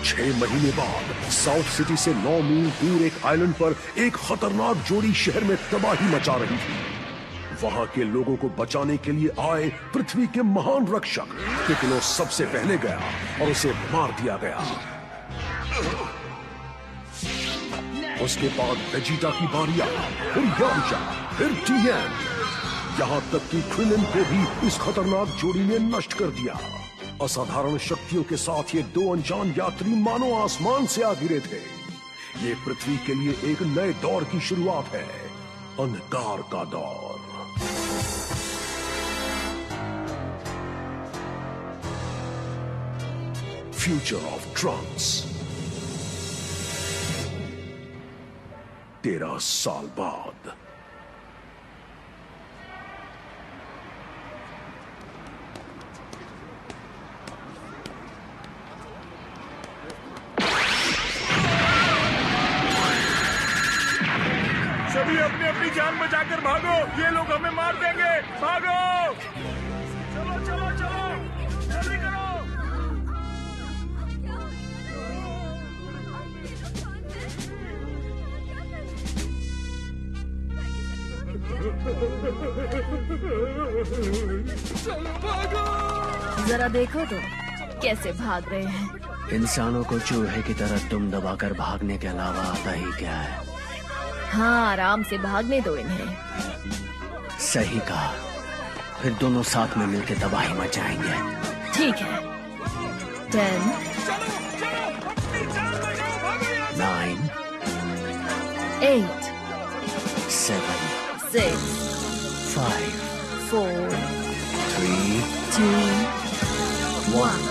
6 महीने बाद south city से 9 मील दूर एक आइलैंड पर एक खतरनाक जोड़ी शहर में तबाही मचा रही थी। वहां के लोगों को बचाने के लिए आए पृथ्वी के महान रक्षक पिकलो सबसे पहले गया और उसे मार दिया गया। उसके बाद वेजिटा की बारी आई, फिर यामचा, फिर टीएन, यहां तक कि क्रिलिन को भी इस खतरनाक जोड़ी ने नष्ट कर दिया। असाधारण शक्तियों के साथ ये 2 अनजान यात्री मानो आसमान से आ गिरे थे। ये पृथ्वी के लिए एक नए दौर की शुरुआत है, अंधकार का दौर। Future of trans. 13 साल बाद। सभी अपनी अपनी जान बचाकर भागो, ये लोग हमें मार देंगे। भागो! चलो चलो चलो, जल्दी करो। चलो भागो! जरा देखो तो कैसे भाग रहे हैं। इंसानों को चूहे की तरह तुम दबाकर भागने के अलावा आता ही क्या है। हाँ, आराम से भागने दो इन्हें। सही कहा, फिर दोनों साथ में मिलकर तबाही मचाएंगे। ठीक है। 10 9 8 7 6 5 4 3 2 1।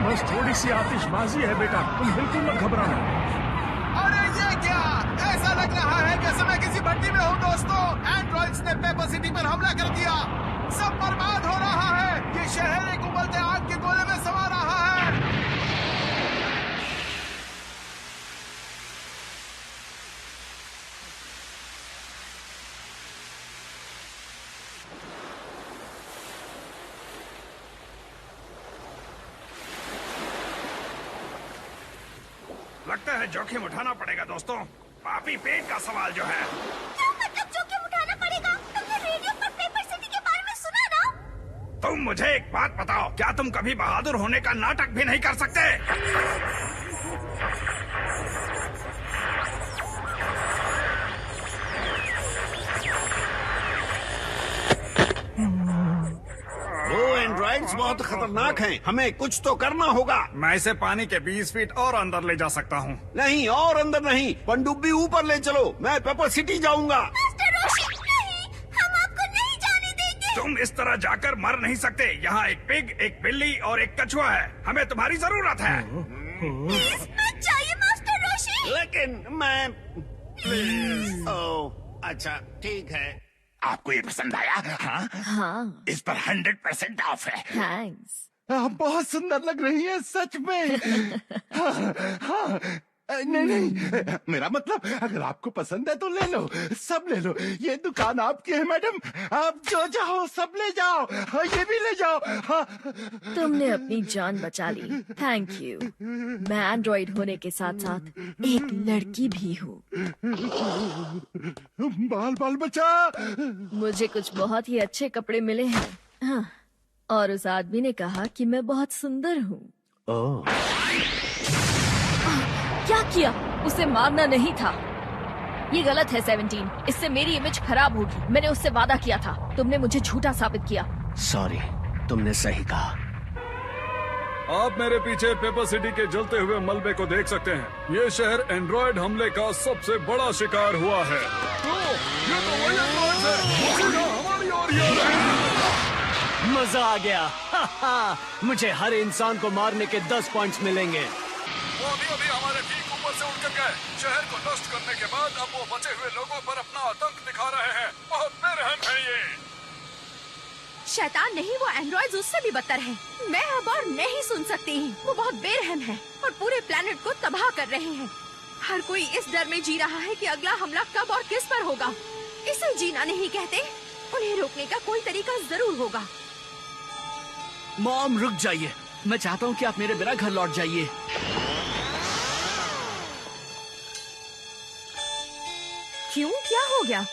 बस थोड़ी सी आतिशबाजी है बेटा, तुम बिल्कुल मत घबराना। अरे ये क्या, ऐसा लग रहा है जैसे मैं किसी भट्टी में हूँ दोस्तों। एंड्रॉइड्स ने पेपर सिटी पर हमला कर दिया, सब बर्बाद हो रहा है। ये शहर एक उबलते आग के गोले में समा रहा है। लगता है जोखिम उठाना पड़ेगा दोस्तों। पापी पेट का सवाल जो है। क्या मतलब जोखिम उठाना पड़ेगा? तुमने रेडियो पर पेपर सिटी के बारे में सुना ना? तुम मुझे एक बात बताओ, क्या तुम कभी बहादुर होने का नाटक भी नहीं कर सकते? वो एंड्रॉइड्स बहुत खतरनाक हैं, हमें कुछ तो करना होगा। मैं इसे पानी के 20 फीट और अंदर ले जा सकता हूँ। नहीं, और अंदर नहीं, पनडुब्बी ऊपर ले चलो। मैं पेपर सिटी जाऊंगा। मास्टर रोशी, नहीं, हम आपको नहीं जाने देंगे। तुम इस तरह जाकर मर नहीं सकते। यहाँ एक पिग, एक बिल्ली और एक कछुआ है। हमें तुम्हारी जरूरत है। प्लीज मत जाइए मास्टर रोशी। लेकिन मैं ओह, अच्छा ठीक है। आपको ये पसंद आया? हाँ? हाँ, इस पर 100% ऑफ है। थैंक्स। आप बहुत सुंदर लग रही है सच में। हाँ, हाँ, नहीं नहीं, मेरा मतलब अगर आपको पसंद है तो ले लो, सब ले लो। ये दुकान आपकी है मैडम, आप जो चाहो सब ले जाओ। हाँ, ये भी ले जाओ। हाँ। तुमने अपनी जान बचा ली, थैंक यू। मैं एंड्रॉइड होने के साथ साथ एक लड़की भी हूँ। बाल बाल बचा। मुझे कुछ बहुत ही अच्छे कपड़े मिले हैं। हाँ, और उस आदमी ने कहा कि मैं बहुत सुंदर हूँ। ओह, क्या किया? उसे मारना नहीं था। ये गलत है 17, इससे मेरी इमेज खराब होगी। मैंने उससे वादा किया था, तुमने मुझे झूठा साबित किया। सॉरी, तुमने सही कहा। आप मेरे पीछे पेपर सिटी के जलते हुए मलबे को देख सकते हैं। ये शहर एंड्रॉइड हमले का सबसे बड़ा शिकार हुआ है। ये तो वही एंड्रॉइड है, उसी का हमारी ओर ही आ रहे हैं। मजा आ गया। मुझे हर इंसान को मारने के 10 पॉइंट्स मिलेंगे। वो अभी हमारे ठीक ऊपर से उड़कर गए। शहर को नष्ट करने के बाद अब वो बचे हुए लोगों पर अपना आतंक दिखा रहे हैं। बहुत बेरहम है ये। शैतान नहीं, वो एंड्रॉइड्स उससे भी बदतर है। मैं अब और नहीं सुन सकती। वो बहुत बेरहम है और पूरे प्लेनेट को तबाह कर रहे हैं। हर कोई इस डर में जी रहा है कि अगला हमला कब और किस पर होगा। इसे जीना नहीं कहते। उन्हें रोकने का कोई तरीका जरूर होगा। मॉम रुक जाइए, मैं चाहता हूँ कि आप मेरे बिना घर लौट जाइए। क्यों, क्या हो गया?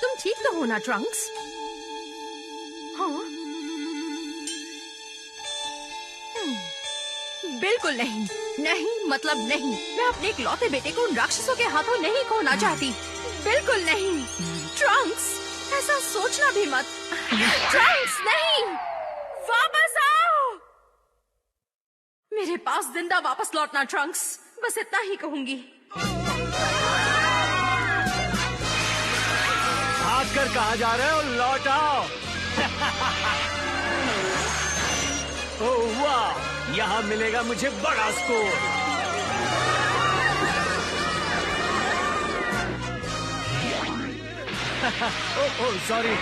तुम ठीक तो हो ना ट्रंक्स? हाँ? बिल्कुल नहीं, नहीं मतलब नहीं। मैं अपने इकलौते बेटे को उन राक्षसों के हाथों नहीं खोना चाहती, बिल्कुल नहीं। ट्रंक्स, ऐसा सोचना भी मत। ट्रंक्स नहीं, वापस आओ मेरे पास, जिंदा वापस लौटना ट्रंक्स, बस इतना ही कहूंगी। भाग कर कहाँ जा रहे हो, लौट आओ। ओह वाह, यहाँ मिलेगा मुझे बड़ा स्कोर। ओह सॉरी,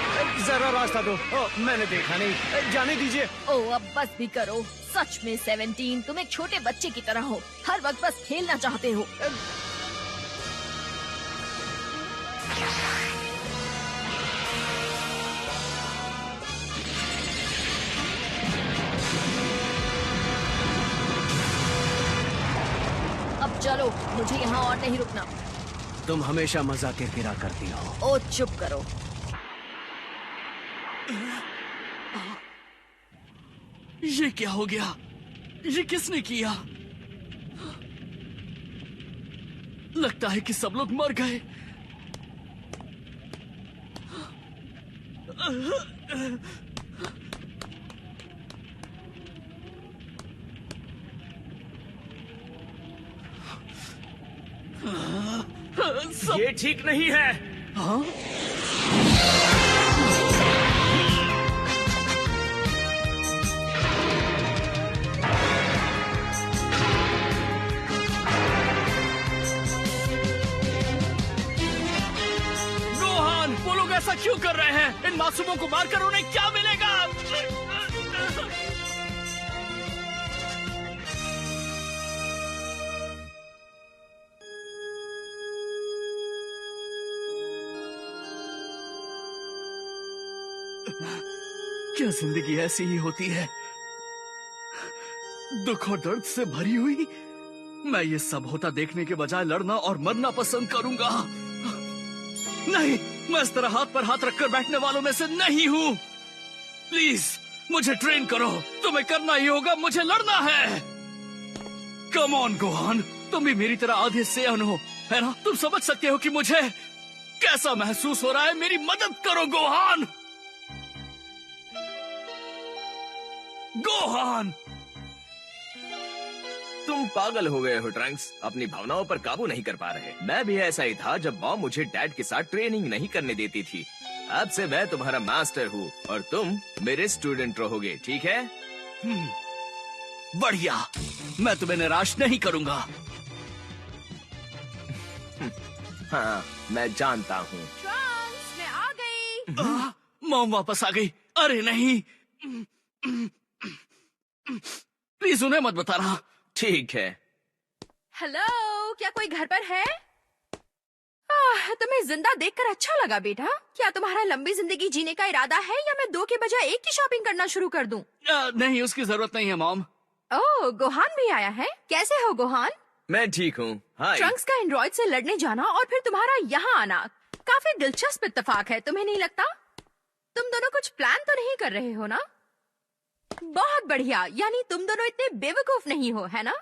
जरा रास्ता दो। मैंने देखा नहीं, जाने दीजिए। ओह अब बस भी करो। सच में 17, तुम एक छोटे बच्चे की तरह हो, हर वक्त बस खेलना चाहते हो। अब चलो, मुझे यहाँ और नहीं रुकना। तुम हमेशा मजा किरकिरा करती हो। ओ चुप करो। ये क्या हो गया? ये किसने किया? लगता है कि सब लोग मर गए। ये ठीक नहीं है। हाँ? रोहन, वो लोग ऐसा क्यों कर रहे हैं? इन मासूमों को मारकर उन्हें क्या मिलेगा? क्या जिंदगी ऐसी ही होती है, दुख और दर्द से भरी हुई? मैं ये सब होता देखने के बजाय लड़ना और मरना पसंद करूंगा। नहीं, मैं इस तरह हाथ पर हाथ रखकर बैठने वालों में से नहीं हूं। प्लीज मुझे ट्रेन करो, तुम्हें करना ही होगा, मुझे लड़ना है। कम ऑन गोहान, तुम भी मेरी तरह आधे सेहन हो, है ना? तुम समझ सकते हो कि मुझे कैसा महसूस हो रहा है। मेरी मदद करो गोहान। गोहान, तुम पागल हो गए हो ट्रंक्स, अपनी भावनाओं पर काबू नहीं कर पा रहे। मैं भी ऐसा ही था जब मॉम मुझे डैड के साथ ट्रेनिंग नहीं करने देती थी। अब से मैं तुम्हारा मास्टर हूँ और तुम मेरे स्टूडेंट रहोगे, ठीक है? बढ़िया, मैं तुम्हें निराश नहीं करूंगा। हाँ, मैं जानता हूँ। ट्रंक्स, मैं आ गई। मॉम वापस आ गई। अरे नहीं, प्लीज उन्हें मत बताना। ठीक है। हेलो, क्या कोई घर पर है? तुम्हें जिंदा देखकर अच्छा लगा बेटा। क्या तुम्हारा लंबी जिंदगी जीने का इरादा है या मैं 2 के बजाय 1 की शॉपिंग करना शुरू कर दूं? नहीं, उसकी जरूरत नहीं है मॉम। ओह, गोहान भी आया है। कैसे हो गोहान? मैं ठीक हूँ। हाय। ट्रंक्स का एंड्रॉइड से लड़ने जाना और फिर तुम्हारा यहाँ आना काफी दिलचस्प इत्तेफाक है, तुम्हें नहीं लगता? तुम दोनों कुछ प्लान तो नहीं कर रहे हो ना? बहुत बढ़िया, यानी तुम दोनों इतने बेवकूफ नहीं हो, है ना?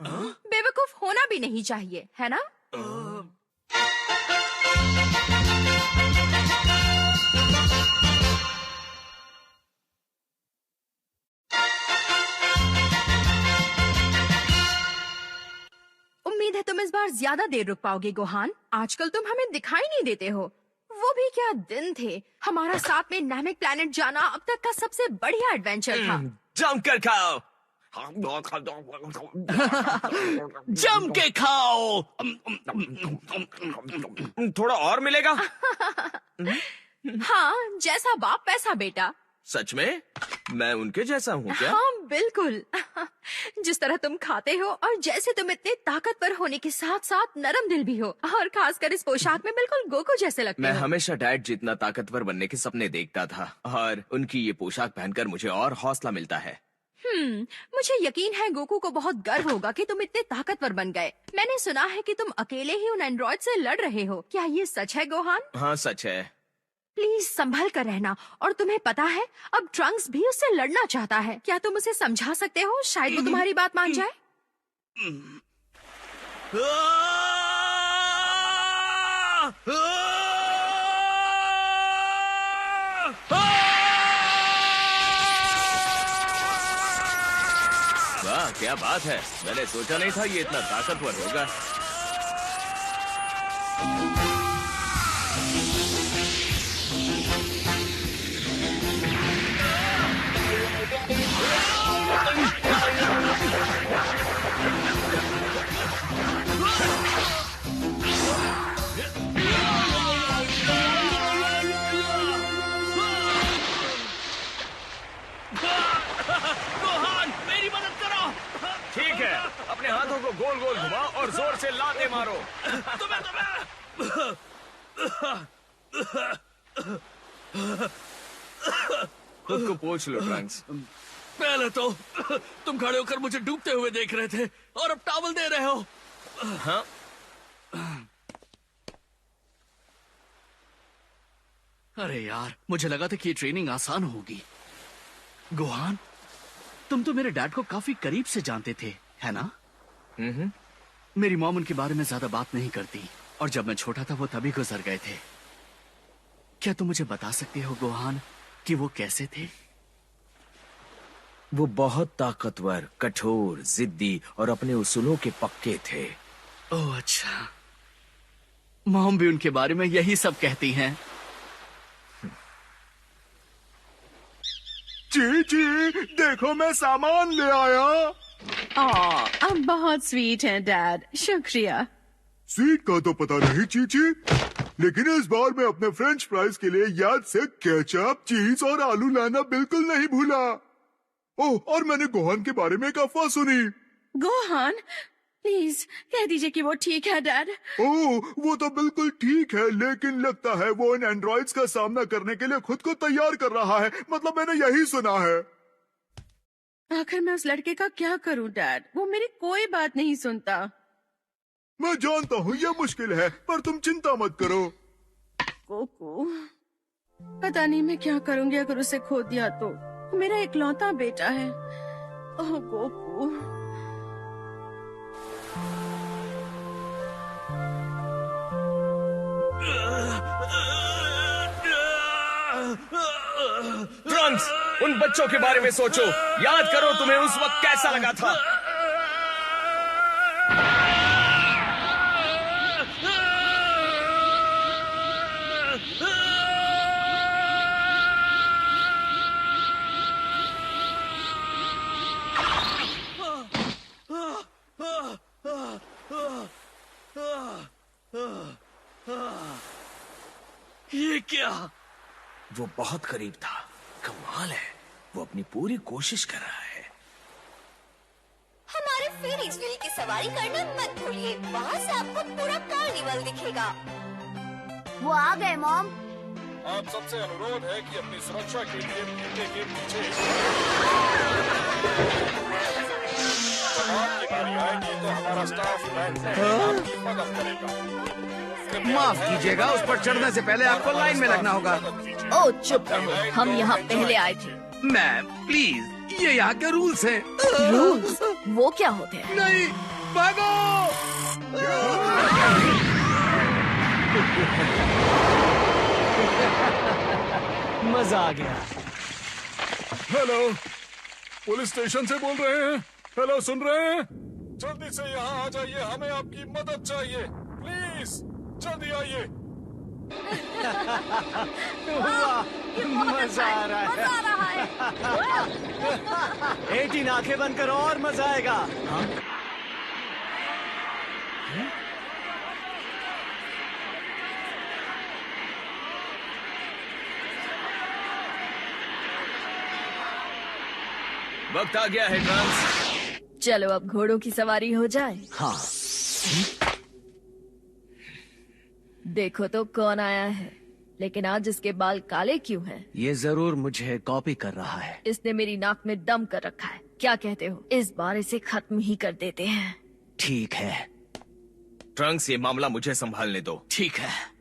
बेवकूफ होना भी नहीं चाहिए, है ना? उम्मीद है तुम इस बार ज्यादा देर रुक पाओगे गोहान। आजकल तुम हमें दिखाई नहीं देते हो। वो भी क्या दिन थे। हमारा साथ में नामिक प्लैनेट जाना अब तक का सबसे बढ़िया एडवेंचर था। जम कर खाओ। जम के खाओ। थोड़ा और मिलेगा? हाँ, जैसा बाप वैसा बेटा। सच में? मैं उनके जैसा हूँ क्या? हाँ बिल्कुल। जिस तरह तुम खाते हो और जैसे तुम इतने ताकतवर होने के साथ साथ नरम दिल भी हो, और खासकर इस पोशाक में बिल्कुल गोकू जैसे लगते मैं हो। हमेशा डैड जितना ताकतवर बनने के सपने देखता था और उनकी ये पोशाक पहनकर मुझे और हौसला मिलता है। मुझे यकीन है गोकू को बहुत गर्व होगा कि तुम इतने ताकतवर बन गए। मैंने सुना है कि तुम अकेले ही उन एंड्रॉइड से लड़ रहे हो, क्या ये सच है गोहान? हाँ सच है। प्लीज संभल कर रहना। और तुम्हें पता है अब ट्रंक्स भी उससे लड़ना चाहता है। क्या तुम उसे समझा सकते हो? शायद वो तुम्हारी बात मान जाए। वाह क्या बात है, मैंने सोचा नहीं था ये इतना ताकतवर होगा। ठीक है, अपने हाथों को गोल गोल घुमाओ और जोर से लाते मारो। खुद को पोंछ लो ट्रंक्स। पहले तो तुम खड़े होकर मुझे डूबते हुए देख रहे थे और अब टॉवल दे रहे हो। हाँ अरे यार, मुझे लगा था कि ये ट्रेनिंग आसान होगी। गोहान, तुम तो मेरे डैड को काफी करीब से जानते थे, है ना? मेरी मॉम उनके बारे में ज्यादा बात नहीं करती और जब मैं छोटा था वो तभी गुजर गए थे। क्या तुम मुझे बता सकते हो गोहान कि वो कैसे थे? वो बहुत ताकतवर, कठोर, जिद्दी और अपने उसूलों के पक्के थे। ओह अच्छा, मॉम भी उनके बारे में यही सब कहती हैं। चीची, देखो मैं सामान ले आया। आप बहुत स्वीट हैं डैड, शुक्रिया। स्वीट का तो पता नहीं चीची, लेकिन इस बार मैं अपने फ्रेंच फ्राइज के लिए याद से केचप, चीज और आलू लाना बिल्कुल नहीं भूला। ओह, और मैंने गोहान के बारे में एक अफवाह सुनी। गोहान, प्लीज कह दीजिए कि वो ठीक है डैड। ओह, वो तो बिल्कुल ठीक है, लेकिन लगता है वो इन एंड्रॉइड्स का सामना करने के लिए खुद को तैयार कर रहा है। मतलब मैंने यही सुना है। आखिर मैं उस लड़के का क्या करूं डैड? वो मेरी कोई बात नहीं सुनता। मैं जानता हूँ ये मुश्किल है, पर तुम चिंता मत करो। गोकू, पता नहीं मैं क्या करूंगी अगर उसे खो दिया तो। मेरा इकलौता बेटा है। ओह गोकू। ट्रंक्स, उन बच्चों के बारे में सोचो। याद करो तुम्हें उस वक्त कैसा लगा था। ये क्या? वो बहुत करीब था। कमाल है, वो अपनी पूरी कोशिश कर रहा है। हमारे फेरिस व्हील की सवारी करना मत भूलिए, वहाँ से आपको पूरा कार्निवल दिखेगा। वो आ गए मॉम। आप सबसे अनुरोध है कि अपनी सुरक्षा के लिए पीछे के पीछे। जब आपकी बारी आएगी तो हमारा स्टाफ लाइन में आपकी मदद करेगा। माफ कीजिएगा, उस पर चढ़ने से पहले आपको लाइन में लगना होगा। ओ चुप रहो, हम यहाँ पहले आए थे। मैम प्लीज, ये यहाँ के रूल्स हैं। रूल्स? वो क्या होते हैं? नहीं, भागो! मजा आ गया। हेलो, पुलिस स्टेशन से बोल रहे हैं? हेलो, सुन रहे हैं? जल्दी से यहाँ आ जाइए, हमें आपकी मदद चाहिए। प्लीज जल्दी आइए। मजा आ रहा है। 18 आंखें बंद करो और मजा आएगा। हाँ? वक्त आ गया है ट्रंक्स। चलो अब घोड़ों की सवारी हो जाए। हाँ। देखो तो कौन आया है, लेकिन आज इसके बाल काले क्यों हैं? ये जरूर मुझे कॉपी कर रहा है। इसने मेरी नाक में दम कर रखा है। क्या कहते हो, इस बार इसे खत्म ही कर देते हैं? ठीक है ट्रंक्स, ये मामला मुझे संभालने दो। ठीक है।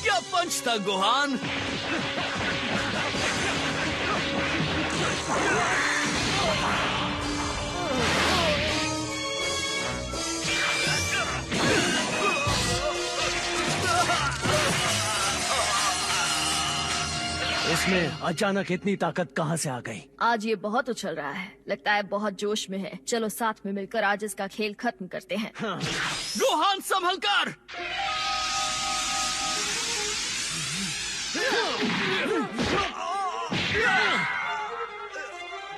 क्या पंच था गोहान। इसमें अचानक इतनी ताकत कहाँ से आ गई? आज ये बहुत उछल रहा है, लगता है बहुत जोश में है। चलो साथ में मिलकर आज इसका खेल खत्म करते हैं। हाँ। गोहान संभल कर।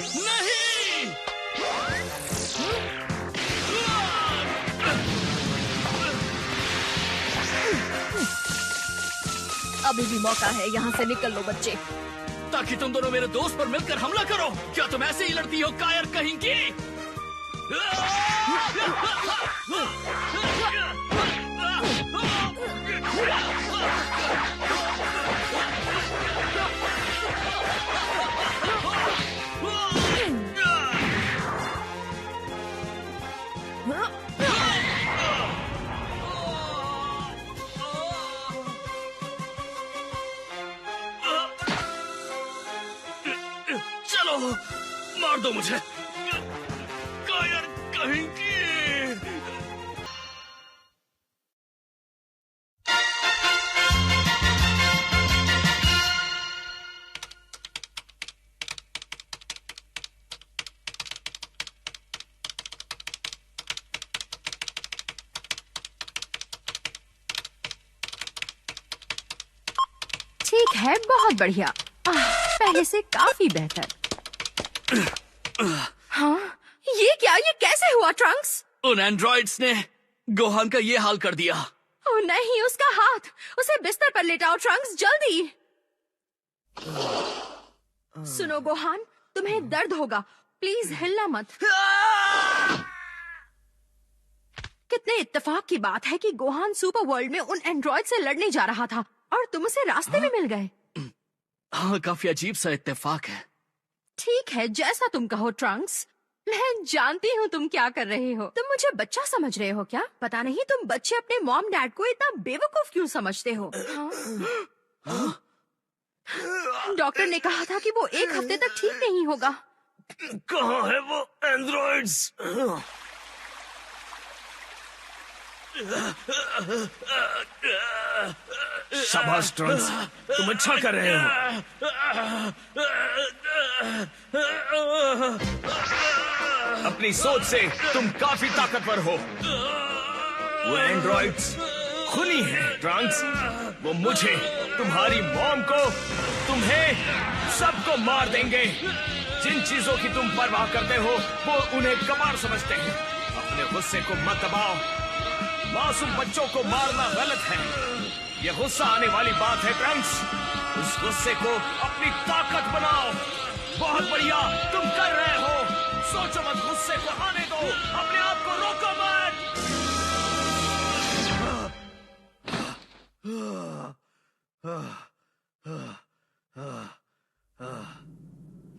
नहीं। अभी भी मौका है, यहाँ से निकल लो बच्चे। ताकि तुम दोनों मेरे दोस्त पर मिलकर हमला करो। क्या तुम ऐसे ही लड़ती हो कायर कहीं की? चलो मार दो मुझे, कायर कहीं की। ठीक है, बहुत बढ़िया। पहले से काफी बेहतर। हाँ, ये क्या? ये कैसे हुआ ट्रंक्स? उन एंड्रॉइड्स ने गोहान का ये हाल कर दिया। ओह नहीं, उसका हाथ। उसे बिस्तर पर लेटाओ ट्रंक्स, जल्दी। सुनो गोहान, तुम्हें दर्द होगा, प्लीज हिलना मत। कितने इत्तेफाक की बात है कि गोहान सुपर वर्ल्ड में उन एंड्रॉइड से लड़ने जा रहा था और तुम उसे रास्ते में मिल गए। हाँ, काफी अजीब सा इत्तेफाक है। ठीक है, जैसा तुम कहो ट्रंक्स। मैं जानती हूँ तुम क्या कर रहे हो। तुम मुझे बच्चा समझ रहे हो क्या? पता नहीं तुम बच्चे अपने मॉम डैड को इतना बेवकूफ क्यों समझते हो? हाँ? डॉक्टर ने कहा था कि वो 1 हफ्ते तक ठीक नहीं होगा। कहाँ है वो एंड्रॉइड्स? शाबाश ट्रंक्स, तुम अच्छा कर रहे हो। अपनी सोच से तुम काफी ताकतवर हो। वो एंड्रॉइड्स खूनी हैं ट्रंक्स। वो मुझे, तुम्हारी मॉम को, तुम्हें सबको मार देंगे। जिन चीजों की तुम परवाह करते हो वो उन्हें कबाड़ समझते हैं। अपने गुस्से को मत दबाओ। मासूम बच्चों को मारना गलत है। ये गुस्सा आने वाली बात है ट्रंक्स। उस गुस्से को अपनी ताकत बनाओ। बहुत बढ़िया, तुम कर रहे हो। सोचो मत, गुस्से को आने दो, अपने आप को रोको मत।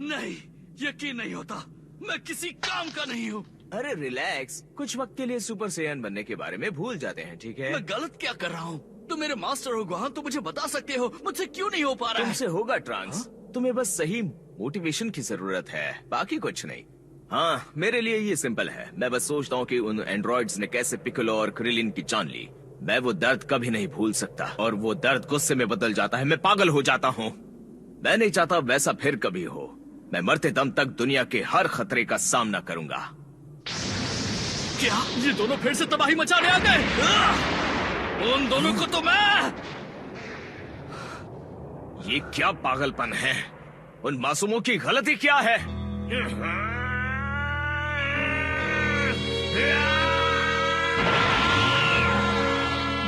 नहीं, यकीन नहीं होता, मैं किसी काम का नहीं हूँ। अरे रिलैक्स, कुछ वक्त के लिए सुपर सेयन बनने के बारे में भूल जाते हैं, ठीक है? मैं गलत क्या कर रहा हूँ? तुम मेरे मास्टर हो गोहान, तो मुझे बता सकते हो मुझसे क्यों नहीं हो पा रहा है? तुमसे होगा ट्रंक्स। तुम्हें बस सही मोटिवेशन की जरूरत है, बाकी कुछ नहीं। हाँ, मेरे लिए ये सिंपल है। मैं बस सोचता हूँ कि उन एंड्रॉइड्स ने कैसे पिकोलो और क्रिलिन की जान ली। मैं वो दर्द कभी नहीं भूल सकता, और वो दर्द गुस्से में बदल जाता है। मैं पागल हो जाता हूँ। मैं नहीं चाहता वैसा फिर कभी हो। मैं मरते दम तक दुनिया के हर खतरे का सामना करूंगा। क्या ये दोनों फिर से तबाही मचाने आ गए? उन दोनों को तो मैं ये क्या पागलपन है? उन मासूमों की गलती क्या है?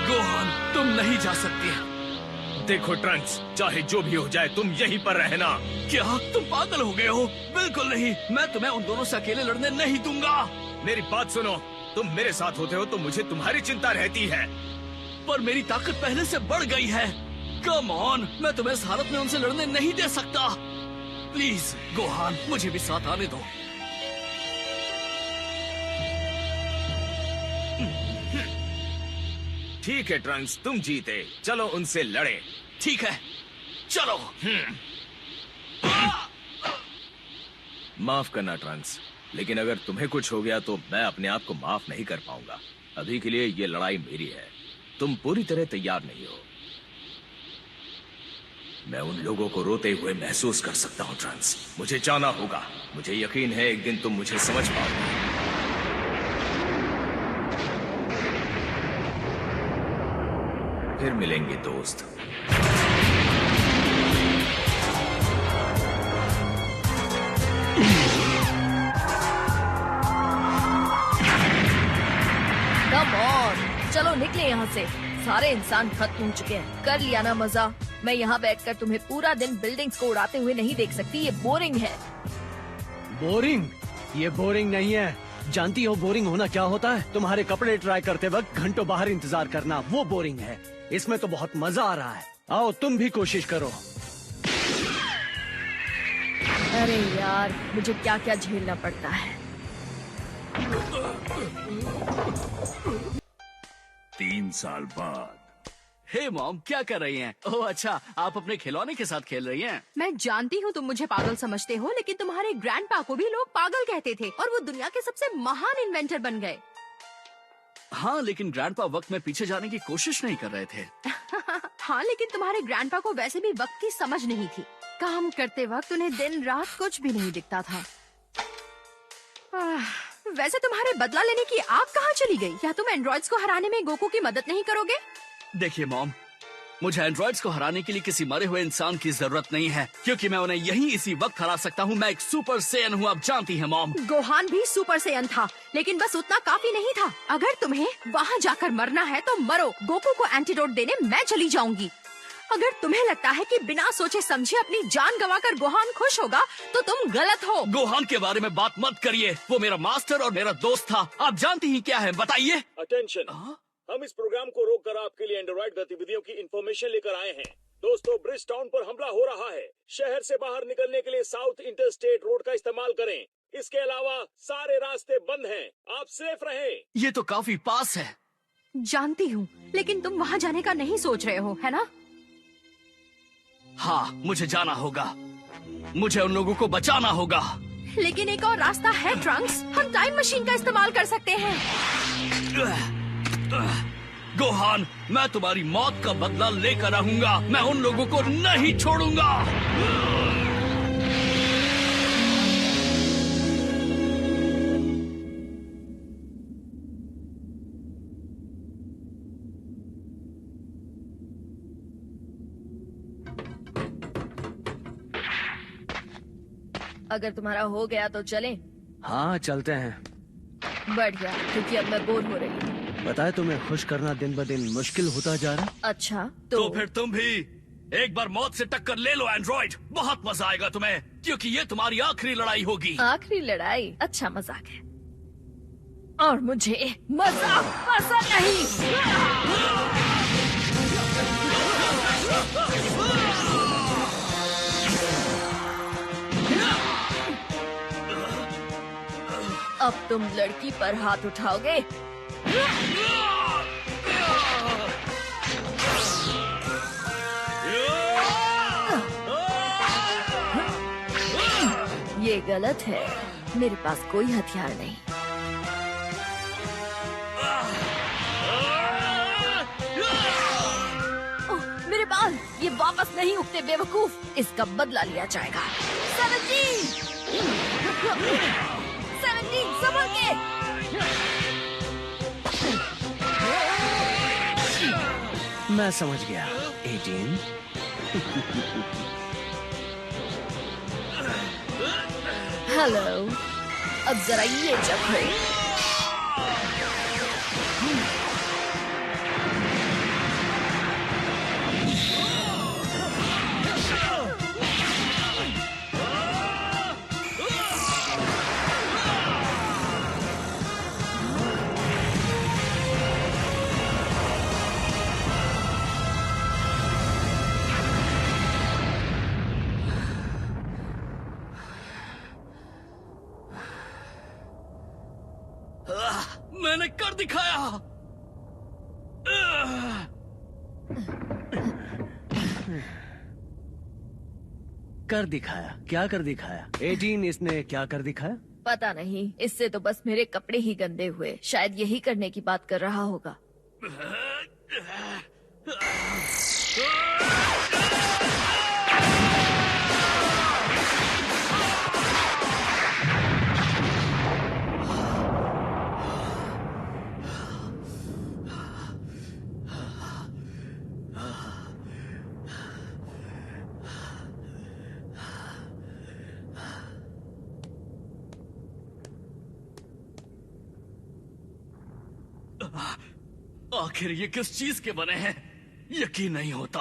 गोहान, तुम नहीं जा सकती। देखो ट्रंक्स, चाहे जो भी हो जाए तुम यहीं पर रहना। क्या तुम पागल हो गए हो? बिल्कुल नहीं, मैं तुम्हें उन दोनों से अकेले लड़ने नहीं दूंगा। मेरी बात सुनो, तुम मेरे साथ होते हो तो मुझे तुम्हारी चिंता रहती है। पर मेरी ताकत पहले से बढ़ गई है। कम ऑन, मैं तुम्हें इस हालत में उनसे लड़ने नहीं दे सकता। प्लीज गोहान, मुझे भी साथ आने दो। ठीक है ट्रंक्स, तुम जीते। चलो उनसे लड़े। ठीक है, चलो। माफ करना ट्रंक्स, लेकिन अगर तुम्हें कुछ हो गया तो मैं अपने आप को माफ नहीं कर पाऊंगा। अभी के लिए ये लड़ाई मेरी है। तुम पूरी तरह तैयार नहीं हो। मैं उन लोगों को रोते हुए महसूस कर सकता हूँ ट्रंक्स। मुझे जाना होगा। मुझे यकीन है एक दिन तुम मुझे समझ पाओगे। फिर मिलेंगे दोस्त। कम ऑन, चलो निकले यहाँ से। सारे इंसान खत्म हो चुके हैं। कर लिया ना मजा? मैं यहाँ बैठकर तुम्हें पूरा दिन बिल्डिंग्स को उड़ाते हुए नहीं देख सकती। ये बोरिंग है। बोरिंग? ये बोरिंग नहीं है। जानती हो बोरिंग होना क्या होता है? तुम्हारे कपड़े ट्राई करते वक्त घंटों बाहर इंतजार करना, वो बोरिंग है। इसमें तो बहुत मजा आ रहा है। आओ तुम भी कोशिश करो। अरे यार, मुझे क्या क्या झेलना पड़ता है। 3 साल बाद। हे मॉम, क्या कर रही हैं? ओह अच्छा, आप अपने खिलौने के साथ खेल रही हैं। मैं जानती हूँ तुम मुझे पागल समझते हो, लेकिन तुम्हारे ग्रैंडपा को भी लोग पागल कहते थे और वो दुनिया के सबसे महान इन्वेंटर बन गए। हाँ, लेकिन ग्रैंडपा वक्त में पीछे जाने की कोशिश नहीं कर रहे थे। हाँ, लेकिन तुम्हारे ग्रैंडपा को वैसे भी वक्त की समझ नहीं थी। काम करते वक्त उन्हें दिन रात कुछ भी नहीं दिखता था। वैसे तुम्हारे बदला लेने की आग कहाँ चली गई? क्या तुम एंड्रॉइड्स को हराने में गोकू की मदद नहीं करोगे? देखिए मॉम, मुझे एंड्रॉइड्स को हराने के लिए किसी मरे हुए इंसान की जरूरत नहीं है, क्योंकि मैं उन्हें यहीं इसी वक्त हरा सकता हूँ। मैं एक सुपर सेयन हूँ, आप जानती हैं मॉम। गोहान भी सुपर सेयन था, लेकिन बस उतना काफी नहीं था। अगर तुम्हें वहाँ जाकर मरना है तो मरो। गोकू को एंटीडोट देने मैं चली जाऊंगी। अगर तुम्हें लगता है कि बिना सोचे समझे अपनी जान गंवाकर गोहान खुश होगा तो तुम गलत हो। गोहान के बारे में बात मत करिए। वो मेरा मास्टर और मेरा दोस्त था। आप जानती ही क्या है, बताइए। अटेंशन, हम इस प्रोग्राम को रोककर आपके लिए एंड्रॉइड गतिविधियों की इंफॉर्मेशन लेकर आए हैं। दोस्तों, ब्रिज टाउन पर हमला हो रहा है। शहर से बाहर निकलने के लिए साउथ इंटरस्टेट रोड का इस्तेमाल करें। इसके अलावा सारे रास्ते बंद हैं। आप सेफ रहें। ये तो काफी पास है। जानती हूँ, लेकिन तुम वहाँ जाने का नहीं सोच रहे हो, है ना? हाँ, मुझे जाना होगा। मुझे उन लोगों को बचाना होगा। लेकिन एक और रास्ता है ट्रंक्स। हम टाइम मशीन का इस्तेमाल कर सकते हैं। गोहान, मैं तुम्हारी मौत का बदला लेकर रहूंगा। मैं उन लोगों को नहीं छोड़ूंगा। अगर तुम्हारा हो गया तो चलें? हाँ चलते हैं। बढ़िया, क्योंकि अब मैं बोर हो रही हूँ। पता है तुम्हें खुश करना दिन ब दिन मुश्किल होता जा रहा है। अच्छा तो फिर तुम भी एक बार मौत से टक्कर ले लो एंड्रॉइड। बहुत मजा आएगा तुम्हें, क्योंकि ये तुम्हारी आखिरी लड़ाई होगी। आखिरी लड़ाई? अच्छा मजाक है, और मुझे मजाक पसंद नहीं। अब तुम लड़की पर हाथ उठाओगे? ये गलत है। मेरे पास कोई हथियार नहीं। ओह, मेरे बाल! ये वापस नहीं उगते बेवकूफ। इसका बदला लिया जाएगा। 17 संभल के। मैं समझ गया। 18 हेलो, अब जरा ये चखो। मैंने कर दिखाया। कर दिखाया? क्या कर दिखाया? 18 इसने क्या कर दिखाया? पता नहीं, इससे तो बस मेरे कपड़े ही गंदे हुए। शायद यही करने की बात कर रहा होगा। आखिर ये किस चीज के बने हैं? यकीन नहीं होता।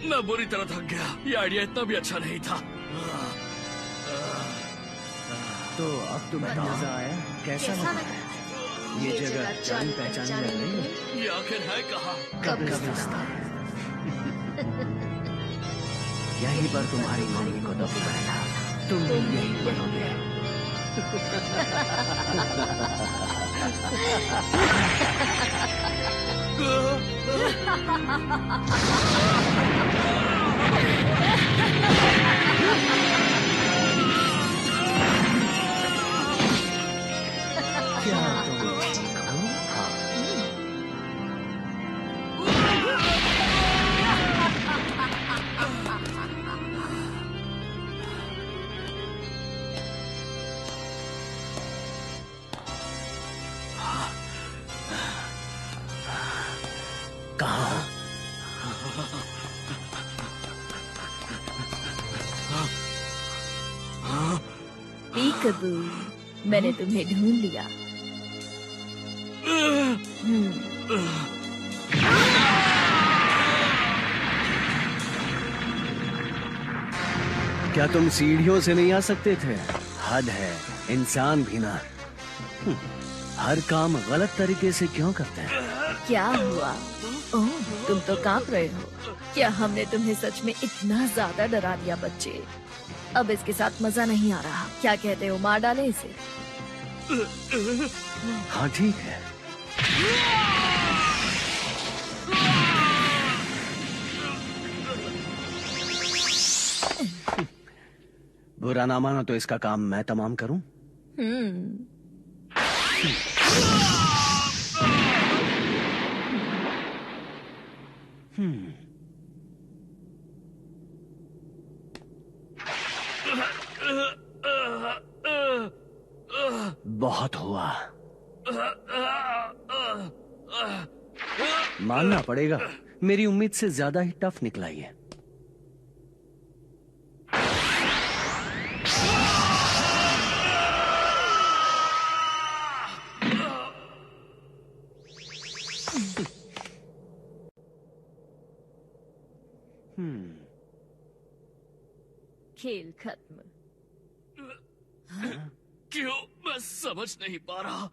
मैं बुरी तरह थक गया। ये आइडिया इतना भी अच्छा नहीं था। तो अब तुम्हें मजा आया? कैसा लगा? ये जगह जान पहचान लग रही है। ये आखिर है कहाँ? कब्रिस्तान। यहीं पर तुम्हारी मम्मी को दफनाया। तुम यहीं बनोगे। क्या तुम ठीक हो? हाँ। कहाँ? पीकबू, मैंने तुम्हें ढूंढ लिया। क्या तुम सीढ़ियों से नहीं आ सकते थे? हद है, इंसान भी ना। हर काम गलत तरीके से क्यों करते हैं? क्या हुआ? ओह, तुम तो कांप रहे हो। क्या हमने तुम्हें सच में इतना ज्यादा डरा दिया बच्चे? अब इसके साथ मजा नहीं आ रहा। क्या कहते हो, मार डाले इसे? हाँ ठीक है। बुरा ना मानो तो इसका काम मैं तमाम करूं? बहुत हुआ। मानना पड़ेगा, मेरी उम्मीद से ज्यादा ही टफ निकला ये। खेल खत्म। क्यों? मैं समझ नहीं पा रहा।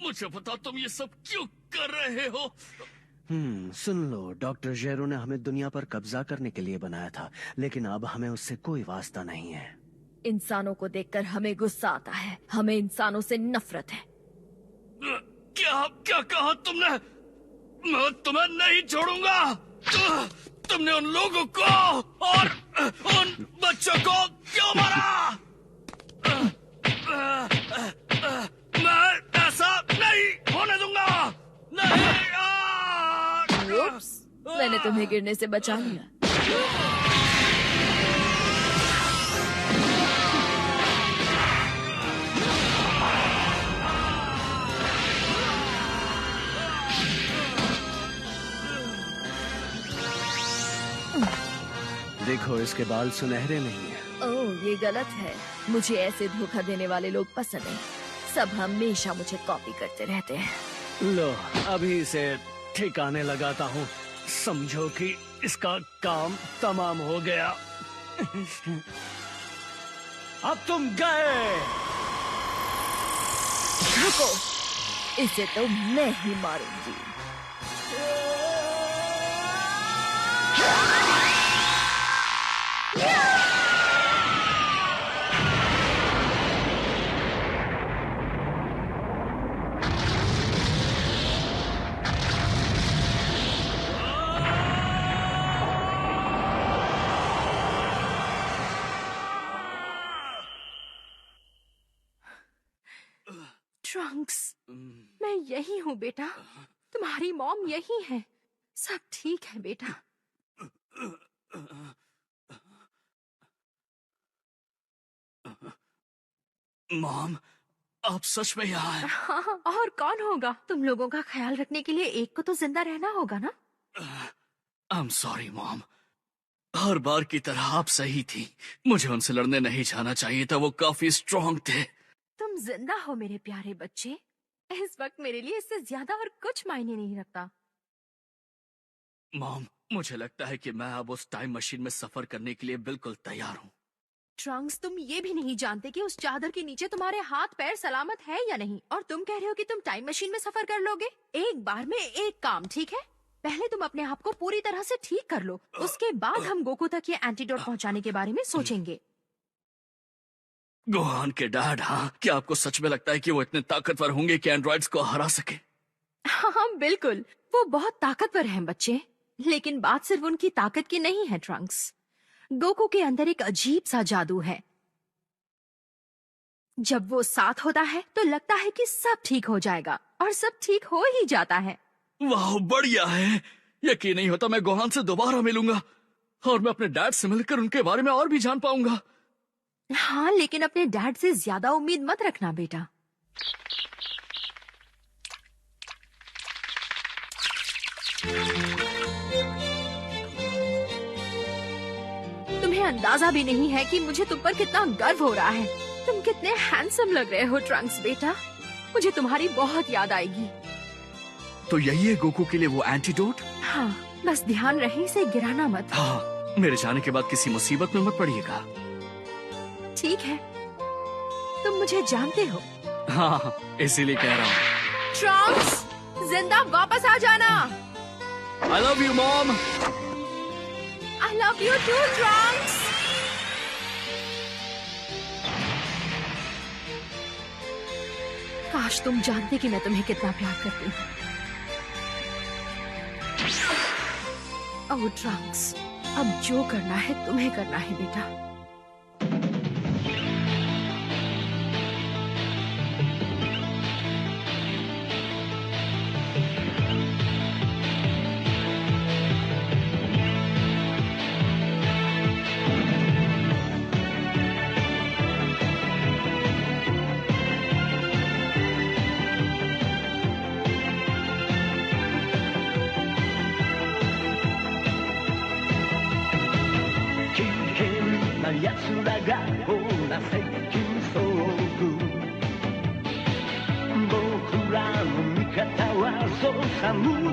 मुझे बता, तुम ये सब क्यों कर रहे हो? सुन लो, डॉक्टर जेरो ने हमें दुनिया पर कब्जा करने के लिए बनाया था, लेकिन अब हमें उससे कोई वास्ता नहीं है। इंसानों को देखकर हमें गुस्सा आता है। हमें इंसानों से नफरत है। क्या क्या कहा तुमने? मैं तुम्हें नहीं छोड़ूंगा। तुमने उन लोगों को और उन बच्चों को क्यों मारा? मैं मैंने तुम्हें गिरने से बचा लिया। देखो, इसके बाल सुनहरे नहीं है। ओह, ये गलत है। मुझे ऐसे धोखा देने वाले लोग पसंद नहीं। सब हमेशा मुझे कॉपी करते रहते हैं। लो, अभी इसे ठिकाने लगाता हूँ। समझो कि इसका काम तमाम हो गया। अब तुम गए। रुको, इसे तो मैं ही मारूंगी। ट्रंक्स, मैं यही हूँ बेटा। तुम्हारी मॉम यही है। सब ठीक है बेटा। मॉम, आप सच में यहाँ हैं? हाँ, और कौन होगा? तुम लोगों का ख्याल रखने के लिए एक को तो जिंदा रहना होगा ना। I am sorry mom. हर बार की तरह आप सही थी। मुझे उनसे लड़ने नहीं जाना चाहिए था। वो काफी स्ट्रांग थे। तुम जिंदा हो मेरे प्यारे बच्चे। इस वक्त मेरे लिए इससे ज्यादा और कुछ मायने नहीं रखता। मॉम, मुझे लगता है कि मैं अब उस टाइम मशीन में सफर करने के लिए बिल्कुल तैयार हूँ। ट्रंक्स, तुम ये भी नहीं जानते कि उस चादर के नीचे तुम्हारे हाथ पैर सलामत है या नहीं, और तुम कह रहे हो कि तुम टाइम मशीन में सफर कर लोगे। एक बार में एक काम, ठीक है? पहले तुम अपने आप को पूरी तरह से ठीक कर लो, उसके बाद हम गोकू तक ये एंटीडोट पहुंचाने के बारे में सोचेंगे। गोहान के डैड, हाँ, क्या आपको सच में लगता है कि वो इतने ताकतवर होंगे कि एंड्रॉइड्स को हरा सके? हाँ बिल्कुल, वो बहुत ताकतवर हैं बच्चे। लेकिन बात सिर्फ उनकी ताकत की नहीं है ट्रंक्स। गोकू के अंदर एक अजीब सा जादू है। जब वो साथ होता है तो लगता है कि सब ठीक हो जाएगा, और सब ठीक हो ही जाता है। वाह, बढ़िया है। यकीन नहीं होता मैं गोहान से दोबारा मिलूंगा और मैं अपने डैड से मिलकर उनके बारे में और भी जान पाऊंगा। हाँ, लेकिन अपने डैड से ज्यादा उम्मीद मत रखना बेटा। तुम्हें अंदाजा भी नहीं है कि मुझे तुम पर कितना गर्व हो रहा है। तुम कितने हैंडसम लग रहे हो ट्रंक्स बेटा। मुझे तुम्हारी बहुत याद आएगी। तो यही है गोकू के लिए वो एंटीडोट? हाँ, बस ध्यान रहे इसे गिराना मत। हाँ, मेरे जाने के बाद किसी मुसीबत में मत पड़िएगा। ठीक है, तुम मुझे जानते हो। हाँ, इसीलिए कह रहा हूँ। ट्रंक्स, जिंदा वापस आ जाना। I love you, Mom. I love you too, Trunks. काश तुम जानते कि मैं तुम्हें कितना प्यार करती हूँ। ओह ट्रंक्स, अब जो करना है तुम्हें करना है बेटा।寒